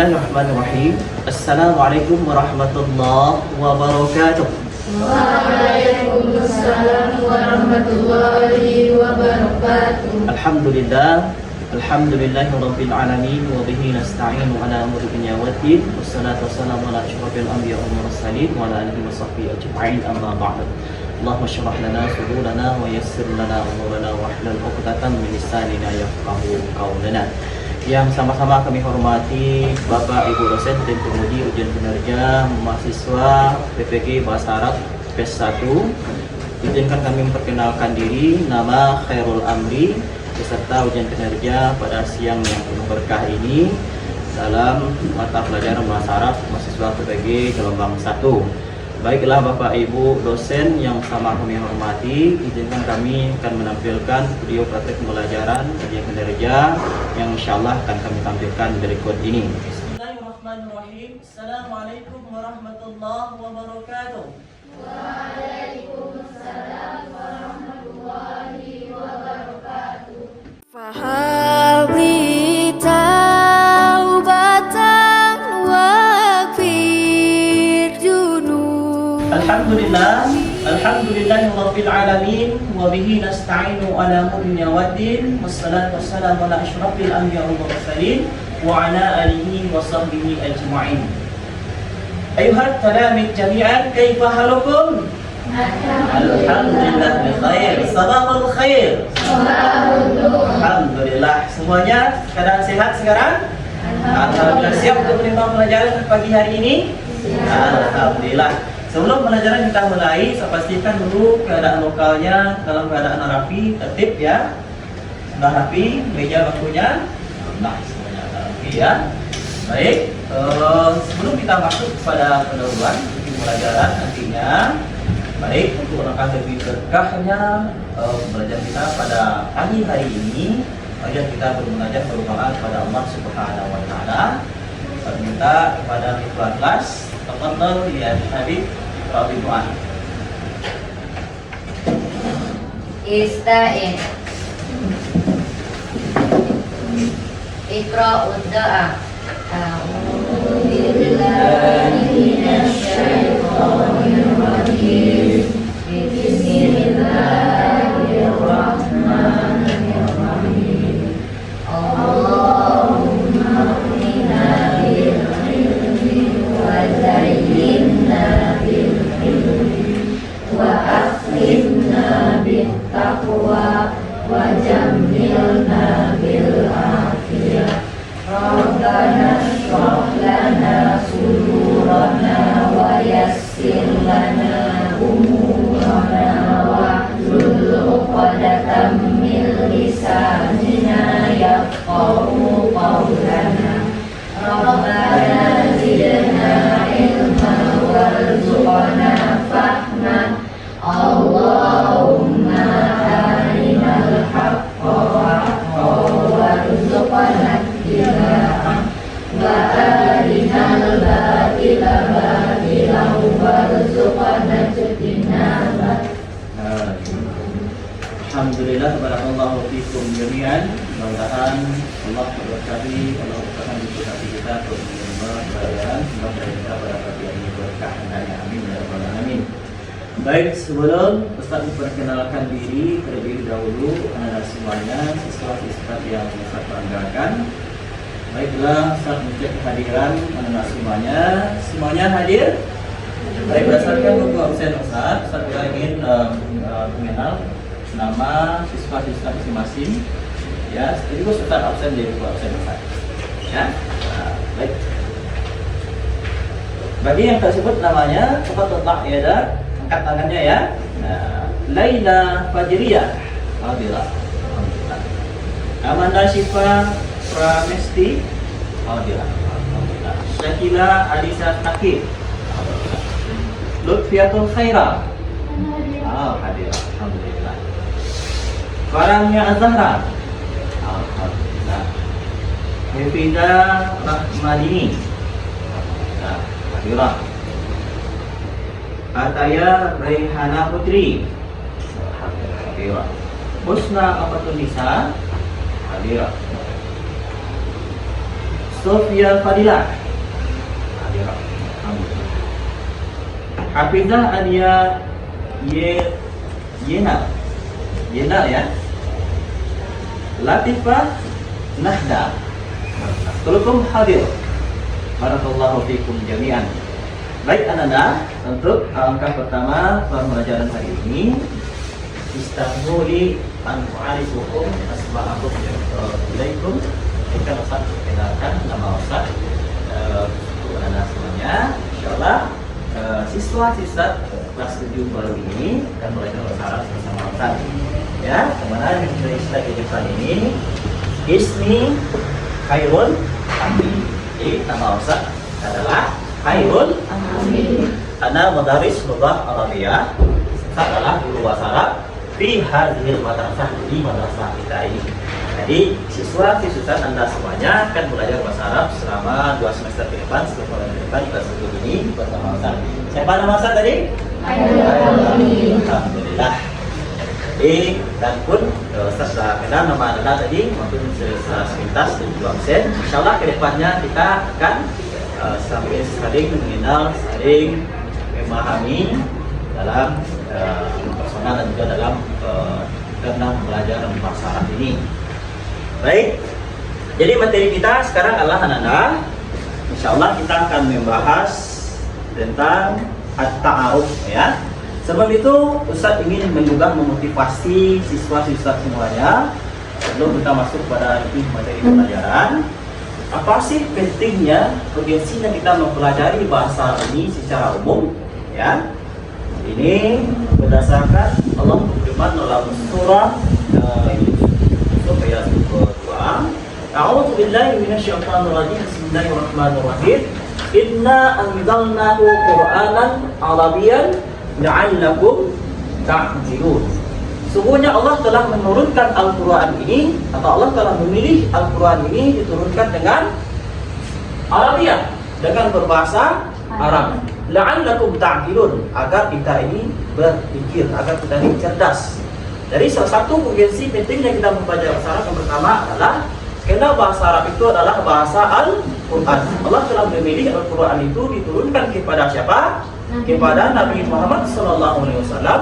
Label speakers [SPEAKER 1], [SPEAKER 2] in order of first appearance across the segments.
[SPEAKER 1] Bismillahirrahmanirrahim. Assalamualaikum warahmatullahi wabarakatuh.
[SPEAKER 2] Waalaikumsalam warahmatullahi wabarakatuh.
[SPEAKER 1] Alhamdulillah, alhamdulillahirabbil alamin wa bihi nasta'inu ala umuri dunya waddin. Wassalatu wassalamu ala asyrofil anbiya'i wal mursalin wa ala alihi washabbihi ajma'in, amma ba'd. Allahumma shrah lana sudurana wa yassir lana umurana wa hlul 'uqdatam min lisanina yafqahu qawlana. Yang sama-sama kami hormati Bapak Ibu dosen dan pengemudi ujian kinerja mahasiswa PPG Bahasa Arab PES 1. Izinkan kami memperkenalkan diri, nama Khairul Amri, peserta ujian kinerja pada siang yang penuh berkah ini dalam mata pelajaran Bahasa Arab mahasiswa PPG gelombang 1. Baiklah Bapak Ibu dosen yang sama kami hormati, izinkan kami akan menampilkan video praktek pembelajaran ujian kinerja yang insyaallah akan kami tampilkan berikut ini. Bismillahirrahmanirrahim. Assalamualaikum warahmatullahi wabarakatuh.
[SPEAKER 2] Waalaikumsalam warahmatullahi wabarakatuh.
[SPEAKER 3] Fahabli taubatan wakfir junub.
[SPEAKER 1] Alhamdulillah, alhamdulillahirabbil alamin wa bihi nasta'inu ala dunya waddin. Wassalatu wassalamu ala asyrofil anbiya'i wal mursalin wa ala alihi wa sahbihi ajma'in. Ayuhat talamid jami'an, kaifa halukum? Alhamdulillah bikhair. Sabahul khair. Alhamdulillah. Semuanya keadaan sehat sekarang? Alhamdulillah. Siap untuk menimba pelajaran pagi hari ini? Alhamdulillah. Sebelum pelajaran kita mulai, saya pastikan dulu keadaan lokalnya dalam keadaan rapi, tertib ya. Sudah rapi, meja bangkunya, nah semuanya rapi ya. Baik, sebelum kita masuk kepada pendahuluan pelajaran nantinya, baik untuk langkah lebih berkahnya pembelajaran kita pada pagi hari ini, bagian kita bermunajat berdoa kepada Allah Subhanahu Wa Taala. Saya minta kepada ketua kelas, tafadhal ya Habib.
[SPEAKER 2] Ista'in. Iqra'ud doa. A'udzu billahi minasy syaithanir rajim. Bismillahirrahmanirrahim. Allahumma qina bil ilmi wa zayyinna bil wa akrimna bit taqwa wa jammilna bil afiyah. Rabbana shrah lana sudurana wa yassir lana umurana wa hlul 'uqdatam min lisanina yafqahu qawlana. Rabbana zidna ilma warzuqna fahma. Allahumma arinal haqqa haqqan warzuqna ittiba'ah wa arinal batila batilan warzuqna ijtinabah.
[SPEAKER 1] Alhamdulillah, barakallahu fikum jami'an. Mudah-mudahan Allah memberkati, Allah memberkati diskusi kita untuk menerima pelajaran semoga kita pada pagi ini berkah dan amin ya rabbal alamin. Baik, sebelum Ustaz memperkenalkan diri terlebih dahulu, anak-anak semuanya, siswa-siswa yang Ustaz banggakan. Baiklah, Ustaz mencek kehadiran anak-anak semuanya hadir. Baik, berdasarkan buku absen Ustaz ingin mengenal nama siswa-siswa masing-masing. Ya, sekaligus Ustaz absen di buku absen Ustaz. Ya, baik. Bagi yang tersebut namanya, cepat letak ya, angkat tangannya ya. Nah, Laila Fajriyah, alhamdulillah. Amanda Syifa Pramesti, alhamdulillah. Syakila Alisa Takib, Lutfiatul Khaira, alhamdulillah. Alhamdulillah. Farahnya Azhara, alhamdulillah. Hafida Rahmadini, alhamdulillah. Ataya Raihana Putri, alhamdulillah. Husna Amatun Nisa, alhamdulillah. Sofia Fadilah. Hafizah Adia Yena ya. Latifah Nahda. Assalamualaikum hadir. Barakallahu fikum jami'an. Baik anak-anak, untuk langkah pertama pembelajaran hari ini Istagfirullah an mu'arifukum asma'akum ilaikum. Kita Ustaz perkenalkan nama Ustaz untuk anak semuanya. Insyaallah siswa-siswa kelas 7 baru ini akan belajar bahasa Arab bersama Ustaz. Ya, kemana kita di depan ini? Ismi Khairul Amin. Nama Ustaz adalah Khairul Amin. Ana madaris lughah Arabiyah. Saya adalah guru bahasa Arab di hadhil madrasah, di madrasah kita ini. Jadi siswa-siswa Anda semuanya akan belajar bahasa Arab selama 2 semester ke depan, setelah ke depan kelas 7 ini bersama Ustaz. Siapa nama Ustaz tadi? Alhamdulillah. Dan pun Ustaz sudah kenal nama anda tadi maupun sepintas dan juga absen. Insyaallah kedepannya kita akan sampai saling mengenal, saling memahami dalam personal dan juga dalam belajar bahasa Arab ini. Baik, jadi materi kita sekarang adalah anak-anak. Insyaallah kita akan membahas tentang at-ta'aruf ya. Sebelum itu Ustaz ingin juga memotivasi siswa-siswa semuanya sebelum kita masuk pada materi pelajaran. Apa sih pentingnya, urgensinya kita mempelajari bahasa ini secara umum ya? Ini berdasarkan Allah berfirman dalam surah Yusuf ayat 2. A'udzu billahi minasyaitonir rajim. Bismillahirrahmanirrahim. Inna anzalnahu Qur'anan Arabiyyan la'allakum ta'qilun. Sungguhnya Allah telah menurunkan Al-Quran ini, atau Allah telah memilih Al-Quran ini diturunkan dengan Arabiyah, dengan berbahasa Arab. La'allakum ta'qilun, agar kita ini berpikir, agar kita ini cerdas. Jadi salah satu urgensi pentingnya kita mempelajari bahasa Arab yang pertama adalah karena bahasa Arab itu adalah bahasa Al-Quran. Allah telah memilih Al-Quran itu diturunkan kepada siapa? Kepada Nabi Muhammad SAW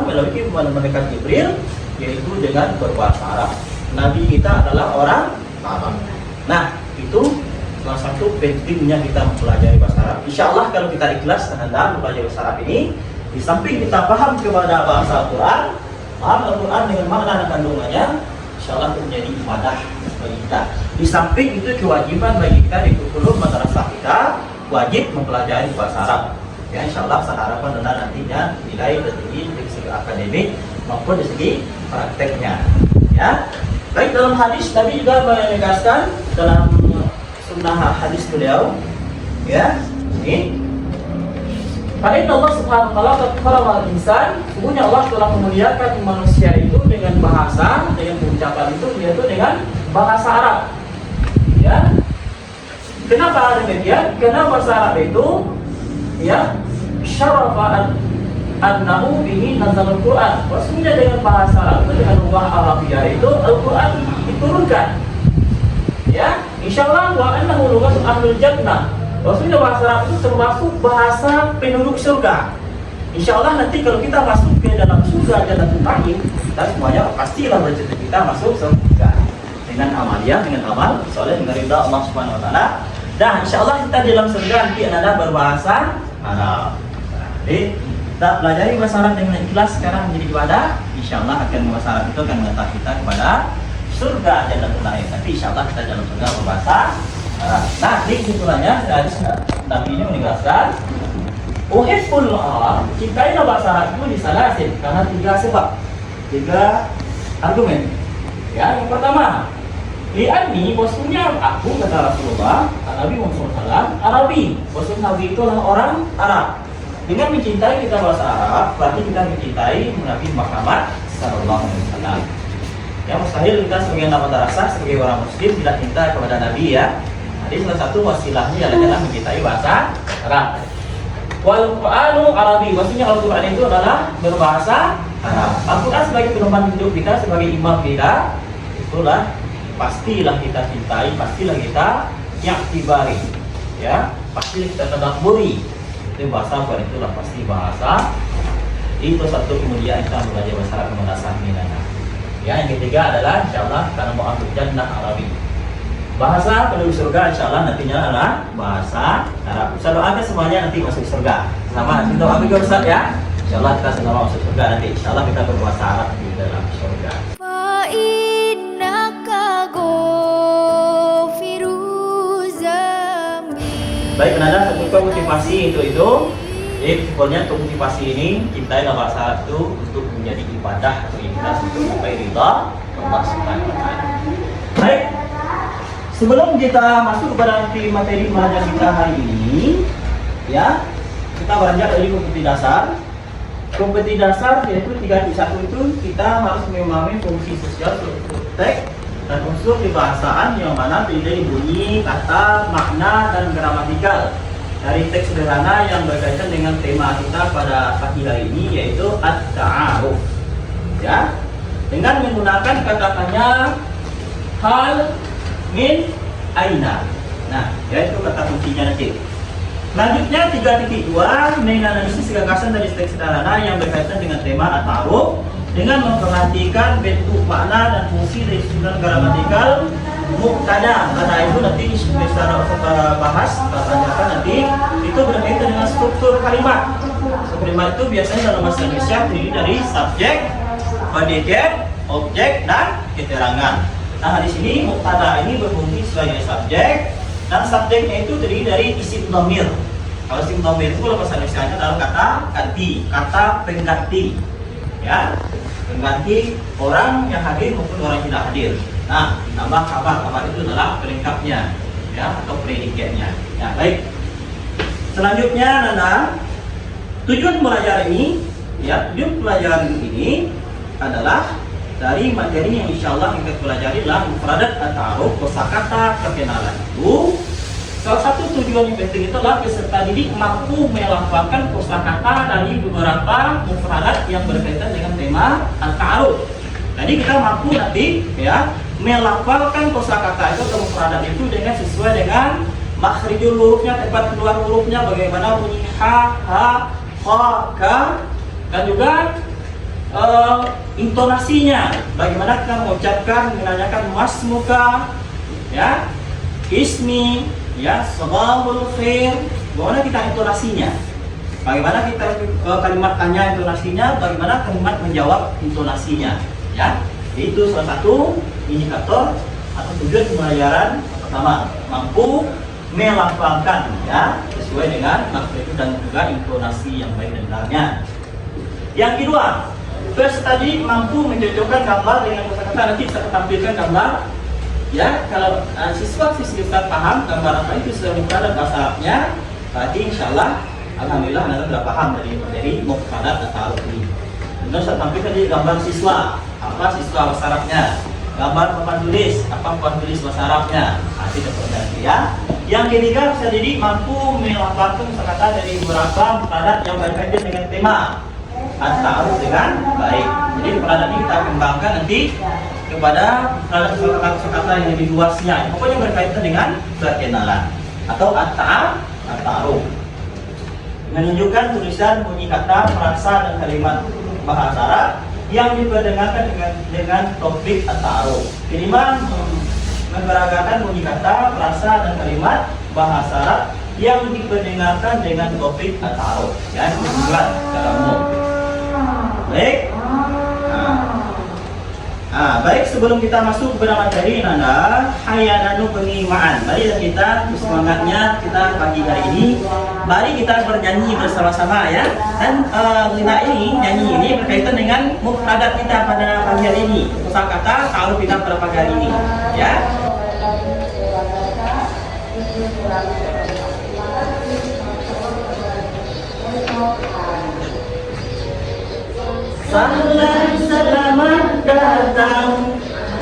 [SPEAKER 1] melalui malaikat Jibril, yaitu dengan berbahasa Arab. Nabi kita adalah orang Arab. Nah, itu salah satu pentingnya kita mempelajari bahasa Arab. Insya Allah kalau kita ikhlas dan mempelajari bahasa Arab ini, di samping kita paham kepada bahasa Al-Quran, paham Al-Quran dengan makna dan kandungannya, insya Allah itu menjadi ibadah bagi kita. Di samping itu kewajiban bagi kita di kurikulum madrasah kita wajib mempelajari bahasa Arab. Ya, insya Allah saya harapkan anda nantinya nilai tertinggi dari segi akademik maupun dari segi prakteknya. Ya, baik, dalam hadis Nabi juga menegaskan dalam sunnah hadis beliau, ya, ini. Karena Allah Subhanahu wa taala karena insan, sungguhnya Allah telah memuliakan manusia itu dengan bahasa, dengan ucapan itu yaitu dengan bahasa Arab. Ya. Kenapa demikian? Karena bahasa Arab itu ya syarafa an-nahu bihi nazal al-Quran. Maksudnya dengan bahasa Arab itu, dengan lughah Arabiyah itu Al-Quran diturunkan. Ya, insyaallah wa annahu lughatu ahlul jannah. Maksudnya bahasa Arab itu termasuk bahasa penduduk surga. Insyaallah nanti kalau kita masuk ke dalam surga Jannatul Na'im, kita semuanya pastilah bercita-cita masuk surga dengan amaliyah, dengan amal soleh, dengan ridha Allah Subhanahu wa taala. Dan insyaallah kita di dalam surga nanti ada berbahasa Arab. Jadi kita pelajari bahasa Arab dengan ikhlas sekarang menjadi ibadah. Insyaallah akan bahasa Arab itu akan mengantar kita kepada surga Jannatul Na'im. Tapi insyaallah kita dalam surga berbahasa Arab. Nah, di kesimpulannya hadis Nabi ini menegaskan uhibbul Arab, cintailah bahasa Arab itu disalasin karena 3 sebab, 3 argumen. Ya, yang pertama, li'anni, maksudnya aku, kata Rasulullah, Nabi Muhammad SAW, Arabi, maksudnya Nabi itu adalah orang Arab. Dengan mencintai kita bahasa Arab, berarti kita mencintai Nabi Muhammad SAW. Ya, mustahil kita sebagai anak madrasah, sebagai orang muslim tidak cinta kepada Nabi ya. Jadi salah satu wasilahnya adalah mencintai bahasa Arab. Wal Qur'anu Arabi, maksudnya Al-Quran itu adalah berbahasa Arab. Al-Quran sebagai pedoman hidup kita, sebagai imam kita, itulah pastilah kita cintai, pastilah kita i'tibari. Ya, pasti kita tadabburi. Itu bahasa bukan itulah pasti bahasa. Itu satu, kemudian kita belajar bahasa Arab mendasar minana. Ya, yang ketiga adalah insyaallah karena mau ambil jannah Arabi. Bahasa penduduk surga insyaallah nantinya adalah bahasa Arab. Ustaz doakan semuanya nanti masuk surga. Sama kita doa juga Ustaz ya. Insyaallah kita semua masuk surga nanti. Insyaallah kita berbahasa Arab di dalam surga. Baik, penanda untuk motivasi itu. Jadi pokoknya untuk motivasi ini kita dalam bahasa Arab itu untuk menjadi ibadah atau ikhlas untuk sampai ridha Allah Subhanahu wa taala. Baik. Sebelum kita masuk kepada materi belajar kita hari ini, ya, kita beranjak dari kompetisi dasar. Kompetisi dasar yaitu 3.1 itu kita harus memahami fungsi sosial, teks dan unsur kebahasaan yang mana terdiri dari bunyi, kata, makna, dan gramatikal dari teks sederhana yang berkaitan dengan tema kita pada pagi hari ini, yaitu at-ta'aruf. Ya, dengan menggunakan kata-katanya hal, min, aina. Nah, yaitu kata kuncinya nanti. Selanjutnya 3.2 menganalisis gagasan dari teks sederhana yang berkaitan dengan tema at-ta'aruf dengan memperhatikan bentuk makna dan fungsi dari susunan gramatikal mubtada. Karena itu nanti secara bahas kita tanyakan nanti itu berkaitan dengan struktur kalimat. Kalimat itu biasanya dalam bahasa Indonesia terdiri dari subjek, predikat, objek, dan keterangan. Nah, di sini mubtada ini berfungsi sebagai subjek dan subjeknya itu terdiri dari isim dhamir. Kalau isim dhamir itu dalam bahasa Indonesia dalam kata ganti, kata pengganti. Ya, pengganti orang yang hadir maupun orang yang tidak hadir. Nah, ditambah kabar itu adalah pelengkapnya, ya, atau predikatnya. Ya, baik. Selanjutnya, Nana, tujuan belajar ini, ya, tujuan pelajaran ini adalah dari materi yang insya Allah kita pelajari adalah mufradat at-ta'aruf, kosakata perkenalan. Itu salah satu tujuan yang penting itu adalah peserta didik mampu melafalkan kosakata dari beberapa mufradat yang berkaitan dengan tema at-ta'aruf. Jadi kita mampu nanti ya melafalkan kosakata itu atau mufradat itu dengan sesuai dengan makhrijul hurufnya, tempat keluar hurufnya, bagaimana bunyi ha, ha, ka, dan juga intonasinya, bagaimana kita mengucapkan, menanyakan masmuka, ya, ismi, ya, sabahul khair, bagaimana kita intonasinya, bagaimana kita kalimat tanya intonasinya, bagaimana kalimat menjawab intonasinya, ya, itu salah satu indikator atau tujuan pembelajaran pertama, mampu melafalkan, ya, sesuai dengan makhrij dan juga intonasi yang baik dan benarnya. Yang kedua, peserta didik mampu mencocokkan gambar dengan kosakata. Nanti saya tampilkan gambar. Ya, kalau siswa-siswi paham gambar apa itu sudah mufradat bahasa Arabnya, berarti insyaallah alhamdulillah Anda sudah paham dari mufradat atau ini. Kemudian saya tampilkan di gambar siswa, apa siswa bahasa Arabnya, gambar papan tulis, apa papan tulis bahasa Arabnya. Nanti dapat ya. Yang ketiga, peserta didik mampu melafalkan kosakata dari beberapa mufradat yang berkaitan dengan tema at-ta'aruf dengan baik. Jadi pelajaran ini kita kembangkan nanti kepada kata-kata yang lebih luasnya, pokoknya berkaitan dengan perkenalan atau at-ta'aruf. Menunjukkan tulisan, bunyi kata, frasa dan kalimat bahasa Arab yang diperdengarkan dengan topik at-ta'aruf. Kelima, memperagakan bunyi kata, frasa dan kalimat bahasa Arab yang diperdengarkan dengan topik at-ta'aruf. Ya, itu tujuan secara umum. Baik. Baik, sebelum kita masuk kepada materi Nanda, hayananu pengimaan. Mari kita semangatnya kita pagi hari ini. Mari kita bernyanyi bersama-sama ya. Dan ini nyanyi ini berkaitan dengan mufradat kita pada pagi hari ini. Kosakata ta'aruf kita pada pagi hari ini, ya. Sahlan selamat datang,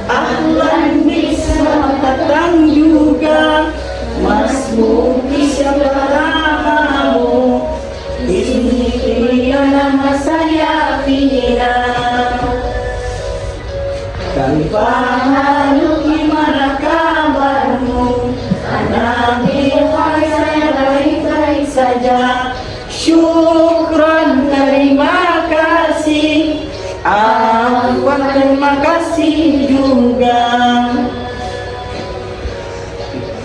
[SPEAKER 1] ahlan bisa datang juga, masmu siapa namamu, ini dia nama saya Fina. Kalifahalu gimana kabarmu, anak Afwan terima kasih juga.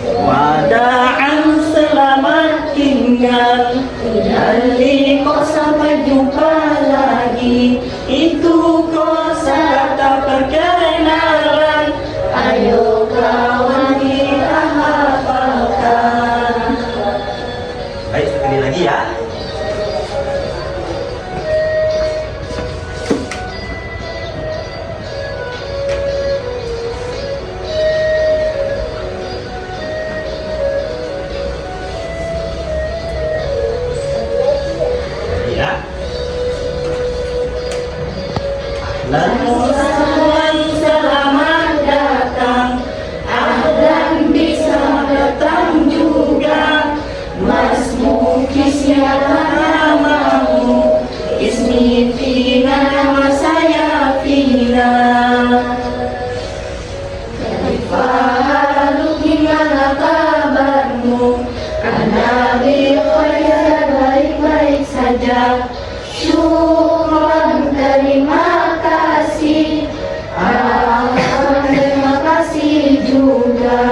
[SPEAKER 1] Wada'an selamat tinggal. Dari kok sampai jumpa lagi. Itu kosakata perkenalan. Ayo kawan kita hafalkan. Baik, sekali lagi ya. Selamat datang, ahlan bisa datang juga. Mas Mukis siapa namamu? Ismi Fina, nama saya Fina. Kaifa gimana kabarmu? Ana bi khair, baik-baik saja. Syukran, terima kasih. Terima kasih juga.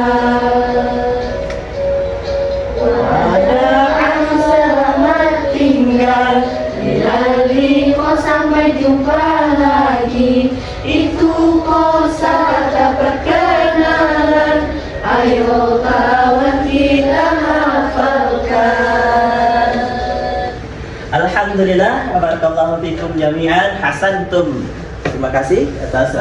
[SPEAKER 1] Wada'an selamat tinggal. Bila kau sampai jumpa lagi. Itu kosakata perkenalan. Ayo kawan kita hafalkan. Alhamdulillah, barakallahu fikum jami'an, hasantum. Terima kasih atas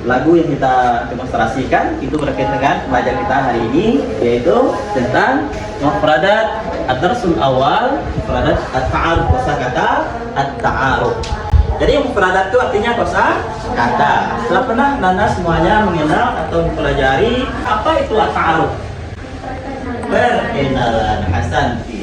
[SPEAKER 1] lagu yang kita demonstrasikan. Itu berkaitan dengan pelajaran kita hari ini, yaitu tentang mufradat ad-darsul awal, mufradat at-ta'aruf, kosakata at-ta'aruf. Jadi mufradat itu artinya kosakata. Setelah pernah Nana semuanya mengenal atau mempelajari apa itu at-ta'aruf? Perkenalan.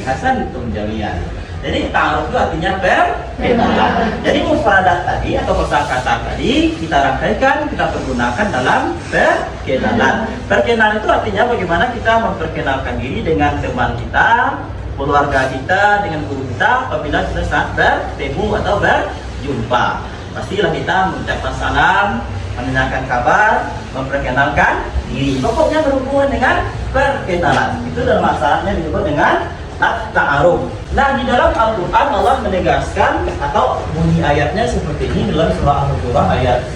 [SPEAKER 1] Hasantum jami'an. Jadi ta'aruf itu artinya perkenalan. Jadi mufradat tadi atau kosakata tadi kita rangkaikan, kita pergunakan dalam perkenalan. Perkenalan itu artinya bagaimana kita memperkenalkan diri dengan teman kita, keluarga kita, dengan guru kita apabila kita saat bertemu atau berjumpa. Pastilah kita mengucapkan salam, menanyakan kabar, memperkenalkan diri. Pokoknya berhubungan dengan perkenalan. Itu dalam masalahnya disebut dengan at-ta'aruf. Nah, di dalam Al-Quran Allah menegaskan atau bunyi ayatnya seperti ini dalam surah Al-Qur'an ayat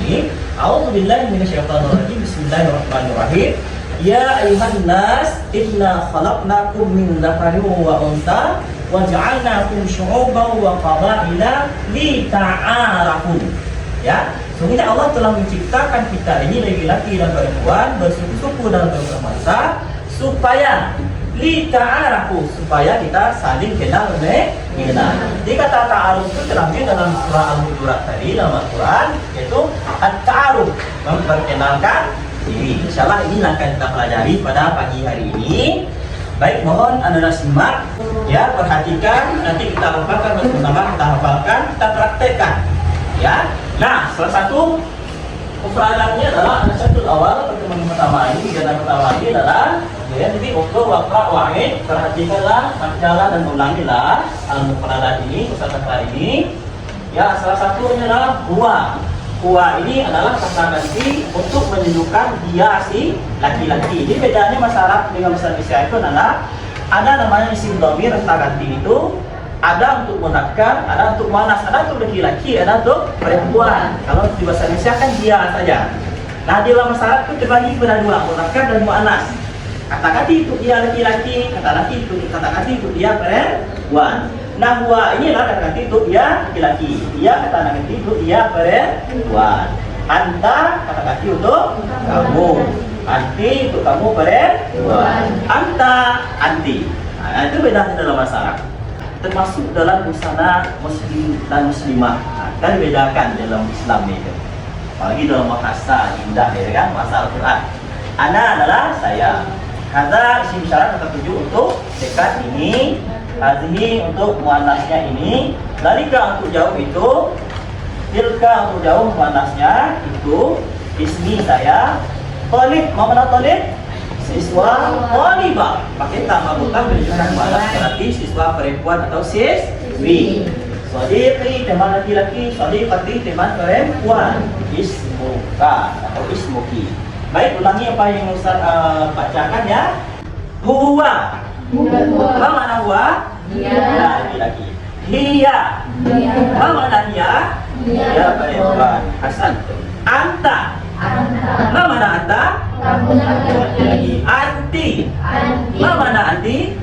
[SPEAKER 1] ini. A'udzubillahi minasyaitonirrajim. Bismillahirrahmanirrahim. Ya ayuhan nas, inna khalaqnakum min dzakarin wa untha wa ja'alnakum syu'uban wa qabaila lita'arafu. Ya, sungguhnya Allah telah menciptakan kita ini laki-laki dan perempuan bersuku-suku dan berbangsa supaya lita'arafu, supaya kita saling kenal mengenal. Jadi kata ta'aruf itu terangnya dalam surah Al-Hujurat tadi dalam Al-Quran, yaitu at-ta'aruf, memperkenalkan diri. Insyaallah ini yang akan kita pelajari pada pagi hari ini. Baik, mohon Anda simak ya, perhatikan, nanti kita hafalkan bersama, kita hafalkan, kita praktekkan ya. Nah, salah satu mufradatnya adalah an-nasyatul awal. Pertemuan pertama ini, kegiatan pertama ini adalah ya, jadi ukur waqra wa'id. Perhatikanlah, bacalah dan ulangilah al-mufradat ini, kosakata ini. Ya, salah satunya adalah huwa. Huwa ini adalah kata ganti untuk menunjukkan dia si laki-laki. Jadi bedanya masyarakat dengan bahasa Indonesia itu adalah ada namanya isim dhamir, kata ganti itu ada untuk munakkar, ada untuk muannas, ada untuk laki-laki, ada untuk perempuan. Kalau di bahasa Indonesia kan dia saja. Nah, di dalam masyarakat itu terbagi pada dua, munakkar dan muannas. Kata ganti itu dia laki-laki, kata ganti itu dia perempuan. Nah, huwa ini adalah kata ganti itu dia laki-laki, dia kata ganti itu dia perempuan. Anta kata ganti untuk kamu, anti untuk kamu perempuan, anta anti. Nah, itu bedanya dalam masyarakat. Termasuk dalam busana muslim dan muslimah, kan dibedakan dalam Islam itu. Apalagi dalam bahasa indah ya kan, bahasa Al-Quran. Ana adalah saya. Hadza isim syarat kata tujuh untuk dekat ini. Hadhihi untuk muannasnya ini. Dalika untuk jauh itu. Tilka untuk jauh muannasnya itu. Ismi saya. Talib, mana talib? Siswa talibah. Pakai tambah bukan menunjukkan muannas, berarti siswa perempuan atau siswi. Sadiqi teman laki-laki, sadiqati teman perempuan. Ismuka atau ismuki. Baik, ulangi apa yang Ustaz bacakan ya. Huwa. Apa makna huwa? Laki-laki. Hiya. Apa makna hiya? Ya perempuan. Hasan. Anta. Apa makna anta? Laki-laki. Anti. Apa makna anti?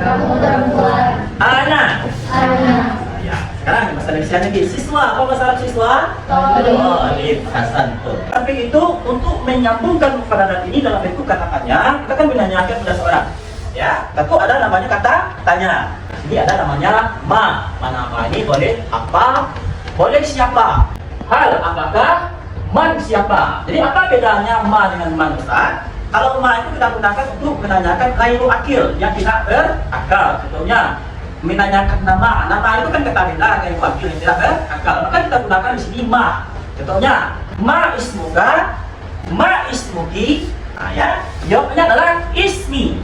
[SPEAKER 1] Ana. Ya, sekarang masalah Indonesia lagi. Siswa, apa masalah siswa? Talib. Hasan. Tapi itu untuk menyambungkan mufradat ini dalam bentuk kata-katanya, kita kan menanyakan pada seorang. Ya, tentu ada namanya kata tanya. Ini ada namanya ma. Mana ma ini boleh apa? Boleh siapa? Hal apakah? Man siapa? Jadi apa bedanya ma dengan man, Ustaz? Kalau ma itu kita gunakan untuk menanyakan ghairu akil, yang tidak berakal. Contohnya menanyakan nama itu kan kata beda ghairu akil yang tidak berakal. Maka kita gunakan di sini ma. Contohnya ma ismuka, ma ismuki. Nah, ya, jawabnya adalah ismi.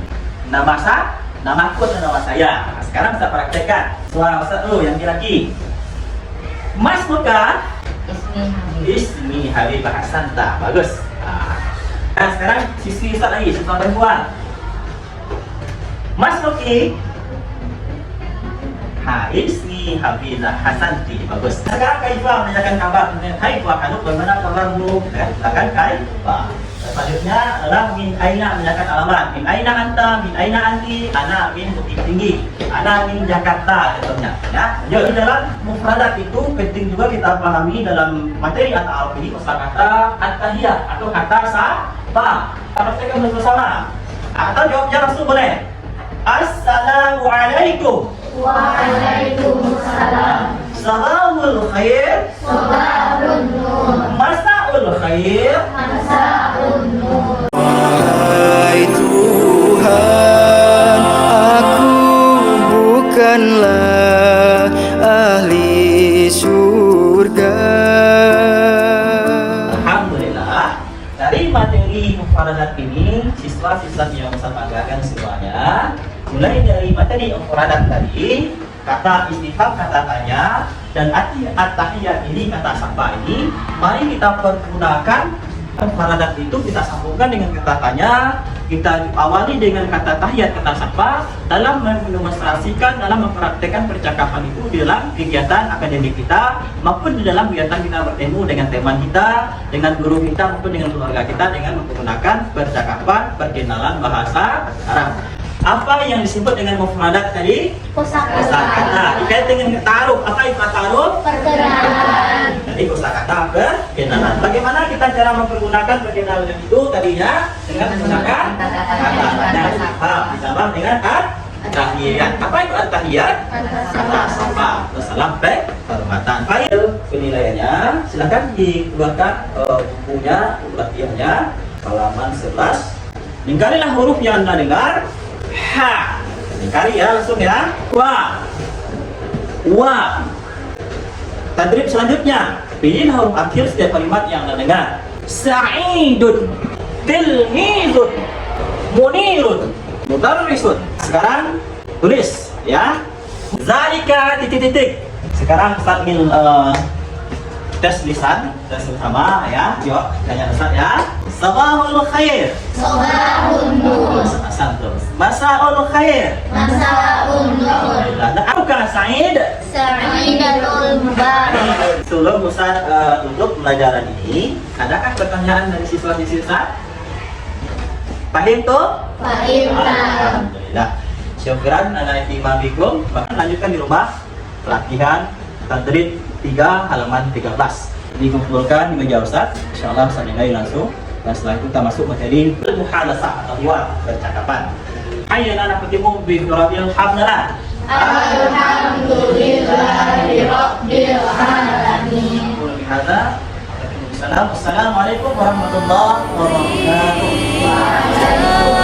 [SPEAKER 1] Namaku atau nama saya. Nah, sekarang kita praktekkan. Soal satu yang laki. Mas muka. Ismi Habibah Hasanta. Bagus. Nah, sekarang sisi Ustaz lagi, siswa perempuan. Mas Muki. Ismi Habibah Hasanti. Bagus. Sekarang Kaifah menanyakan kabar. Kaifah kanuk bagaimana kabarmu? Silakan Kaifah. Selanjutnya adalah min aina menanyakan alamat. Min aina anta, min aina anti, ana min Bukit Tinggi, ana min Jakarta contohnya. Ya. Jadi dalam mufradat itu penting juga kita pahami dalam materi atau ini kosakata at-tahiyat atau kata sapa. Praktekkan bersama. Atau jawabnya langsung boleh. Assalamualaikum.
[SPEAKER 2] Waalaikumsalam.
[SPEAKER 1] Sabahul khair.
[SPEAKER 2] Sabahun nur.
[SPEAKER 1] Masaul khair.
[SPEAKER 2] Masaun nur.
[SPEAKER 3] Wahai Tuhan, aku bukanlah ahli surga.
[SPEAKER 1] Alhamdulillah, dari materi mufradat ini siswa-siswa yang saya banggakan semuanya, mulai dari materi mufradat tadi, kata istifham, kata tanya, dan at-tahiyat ini, kata sapa ini, mari kita pergunakan mufradat itu, kita sambungkan dengan kata tanya, kita awali dengan kata tahiyat, kata sapa, dalam mendemonstrasikan, dalam mempraktekkan percakapan itu di dalam kegiatan akademik kita, maupun di dalam kegiatan kita bertemu dengan teman kita, dengan guru kita, maupun dengan keluarga kita, dengan menggunakan percakapan, perkenalan bahasa Arab. Apa yang disebut dengan mufradat tadi? Kosakata. Dikaitkan dengan ta'aruf. Apa itu ta'aruf?
[SPEAKER 2] Perkenalan.
[SPEAKER 1] Jadi kosakata perkenalan. Bagaimana kita cara mempergunakan perkenalan itu tadinya dengan menggunakan kata-kata ditambah dengan at-tahiyat. Apa itu at-tahiyat? Kata sapa, salam baik, hormatan. File penilaiannya silakan dikeluarkan bukunya, latihannya halaman 11. Lingkarilah huruf yang Anda dengar. Ha. Lingkari ya langsung ya. Wa. Tadrib selanjutnya, pilih huruf akhir setiap kalimat yang Anda dengar. Sa'idun, tilmizun, munirun, mudarrisun. Sekarang tulis ya. Zalika titik-titik. Sekarang Ustaz ingin tes lisan, tes bersama ya. Yuk, tanya Ustaz ya. Sabahul khair.
[SPEAKER 2] Sabahun nur.
[SPEAKER 1] Santos. Masaul khair.
[SPEAKER 2] Masaun nur.
[SPEAKER 1] Apakah Sa'id?
[SPEAKER 2] Sa'idatul mubarak.
[SPEAKER 1] Sebelum Ustaz tutup pelajaran ini, adakah pertanyaan dari siswa-siswa? Paham tuh?
[SPEAKER 2] Fahim.
[SPEAKER 1] Alhamdulillah. Syukran ala ihtimamikum. Lanjutkan di rumah pelatihan tadrib 3 halaman 13. Dikumpulkan di meja Ustaz. Insyaallah Ustaz nilai langsung. Dan setelah itu kita masuk materi muhadasah atau hiwar, percakapan. Ayyana naqtimu bi rabbil hamdalah.
[SPEAKER 2] Alhamdulillahi rabbil alamin.
[SPEAKER 1] Assalamualaikum warahmatullahi wabarakatuh.